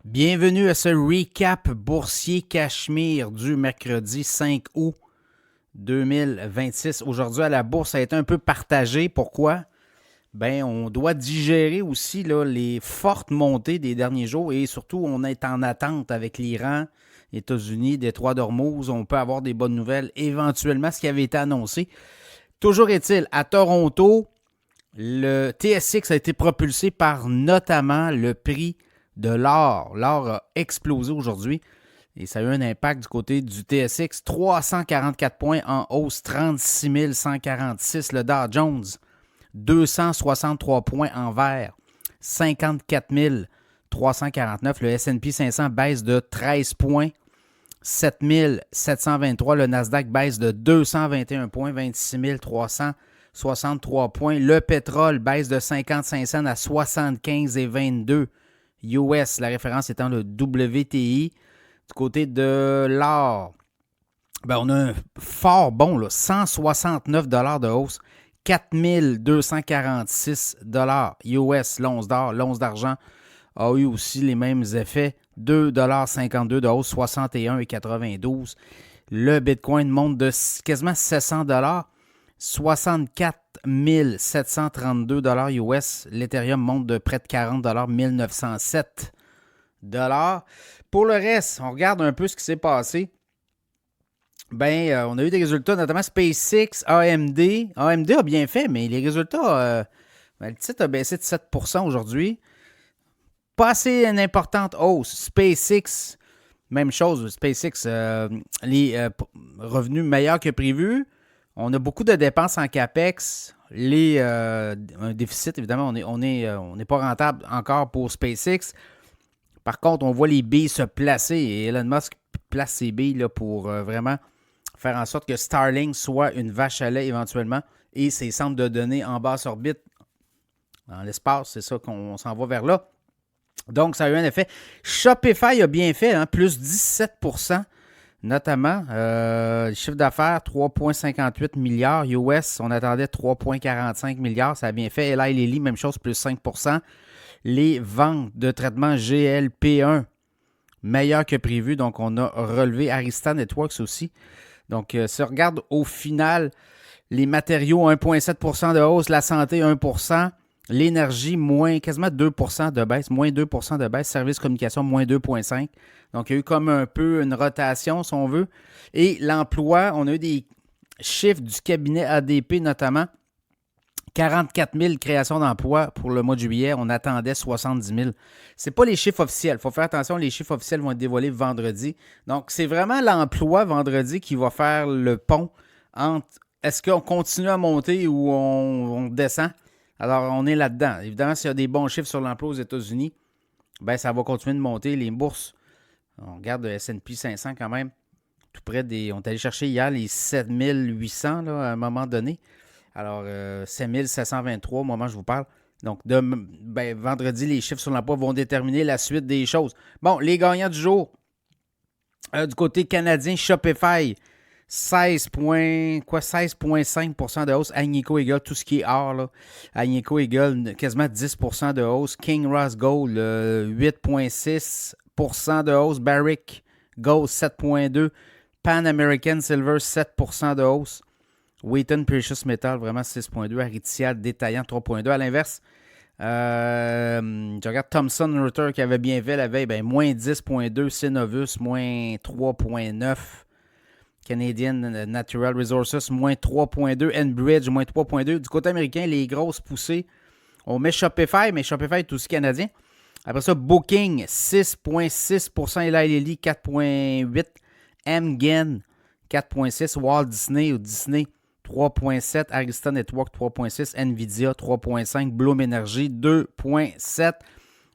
Bienvenue à ce recap boursier Cachemire du mercredi 5 août 2026. Aujourd'hui, à la bourse, ça a été un peu partagé. Pourquoi? On doit digérer aussi là, les fortes montées des derniers jours et surtout, on est en attente avec l'Iran, États-Unis, Détroit d'Ormuz. On peut avoir des bonnes nouvelles éventuellement, ce qui avait été annoncé. Toujours est-il, à Toronto, le TSX a été propulsé par notamment le prix de l'or. L'or a explosé aujourd'hui et ça a eu un impact du côté du TSX. 344 points en hausse, 36 146. Le Dow Jones, 263 points en vert, 54 349. Le S&P 500 baisse de 13 points, 7 723. Le Nasdaq baisse de 221 points, 26 363 points. Le pétrole baisse de 55 cents à 75,22 US, la référence étant le WTI. Du côté de l'or, on a un fort bon, là, 169 de hausse, 4 246 US, l'once d'or. L'once d'argent a eu aussi les mêmes effets, 2,52 de hausse, 61,92. Le Bitcoin monte de quasiment 700 64 732 US. L'Ethereum monte de près de 40 1907 Pour le reste, on regarde un peu ce qui s'est passé. On a eu des résultats, notamment SpaceX, AMD. AMD a bien fait, mais les résultats, le titre a baissé de 7% aujourd'hui. Pas assez une importante hausse. SpaceX, même chose. SpaceX, les revenus meilleurs que prévu. On a beaucoup de dépenses en CAPEX. Un déficit, évidemment, on n'est pas rentable encore pour SpaceX. Par contre, on voit les billes se placer et Elon Musk place ses billes là, pour vraiment faire en sorte que Starlink soit une vache à lait éventuellement et ses centres de données en basse orbite dans l'espace. C'est ça qu'on s'en va vers là. Donc, ça a eu un effet. Shopify a bien fait, hein, plus 17%. Notamment, chiffre d'affaires, 3,58 milliards US. On attendait 3,45 milliards. Ça a bien fait. Eli Lilly, même chose, plus 5%. Les ventes de traitement GLP-1, meilleures que prévu. Donc, on a relevé Arista Networks aussi. Donc, si on regarde au final, les matériaux, 1,7% de hausse. La santé, 1%. L'énergie, quasiment 2% de baisse, moins 2% de baisse. Services communication, moins 2,5%. Donc, il y a eu comme un peu une rotation, si on veut. Et l'emploi, on a eu des chiffres du cabinet ADP, notamment 44 000 créations d'emplois pour le mois de juillet. On attendait 70 000. Ce n'est pas les chiffres officiels. Il faut faire attention, les chiffres officiels vont être dévoilés vendredi. Donc, c'est vraiment l'emploi vendredi qui va faire le pont entre est-ce qu'on continue à monter ou on descend. Alors, on est là-dedans. Évidemment, s'il y a des bons chiffres sur l'emploi aux États-Unis, ça va continuer de monter. Les bourses, on regarde le S&P 500 quand même, tout près des... On est allé chercher hier les 7800 là, à un moment donné. Alors, 5723 au moment où je vous parle. Donc, vendredi, les chiffres sur l'emploi vont déterminer la suite des choses. Bon, les gagnants du jour. Du côté canadien, Shopify, 16,5% de hausse. Agnico Eagle, tout ce qui est or, là. Agnico Eagle, quasiment 10% de hausse. Kinross Gold, 8,6% de hausse. Barrick Gold, 7,2%. Pan American Silver, 7% de hausse. Wheaton Precious Metal, vraiment 6,2%. Aritzia détaillant, 3,2%. À l'inverse, je regarde Thomson Reuters qui avait bien fait la veille, moins 10,2%. Cenovus, moins 3,9%. Canadian Natural Resources, moins 3,2. Enbridge, moins 3,2. Du côté américain, les grosses poussées. On met Shopify, mais Shopify est aussi canadien. Après ça, Booking, 6,6%. Eli Lilly, 4,8%. Amgen, 4,6%. Walt Disney ou Disney, 3,7%. Arista Network, 3,6%. Nvidia, 3,5%. Bloom Energy, 2,7%.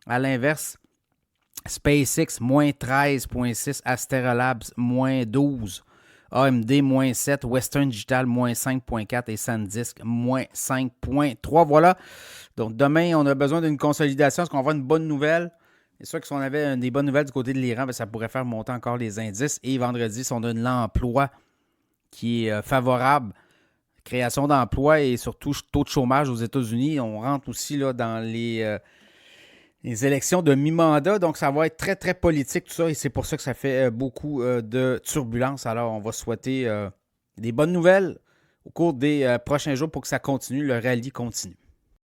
À l'inverse, SpaceX, moins 13,6%. Astera Labs, moins 12%. AMD, moins 7%, Western Digital, moins 5,4% et SanDisk, moins 5,3%. Voilà. Donc, demain, on a besoin d'une consolidation. Est-ce qu'on va avoir une bonne nouvelle? C'est sûr que si on avait des bonnes nouvelles du côté de l'Iran, ça pourrait faire monter encore les indices. Et vendredi, si on a l'emploi qui est favorable, création d'emplois et surtout taux de chômage aux États-Unis, on rentre aussi là, dans les les élections de mi-mandat. Donc, ça va être très, très politique, tout ça. Et c'est pour ça que ça fait beaucoup de turbulences. Alors, on va souhaiter des bonnes nouvelles au cours des prochains jours pour que ça continue, le rallye continue.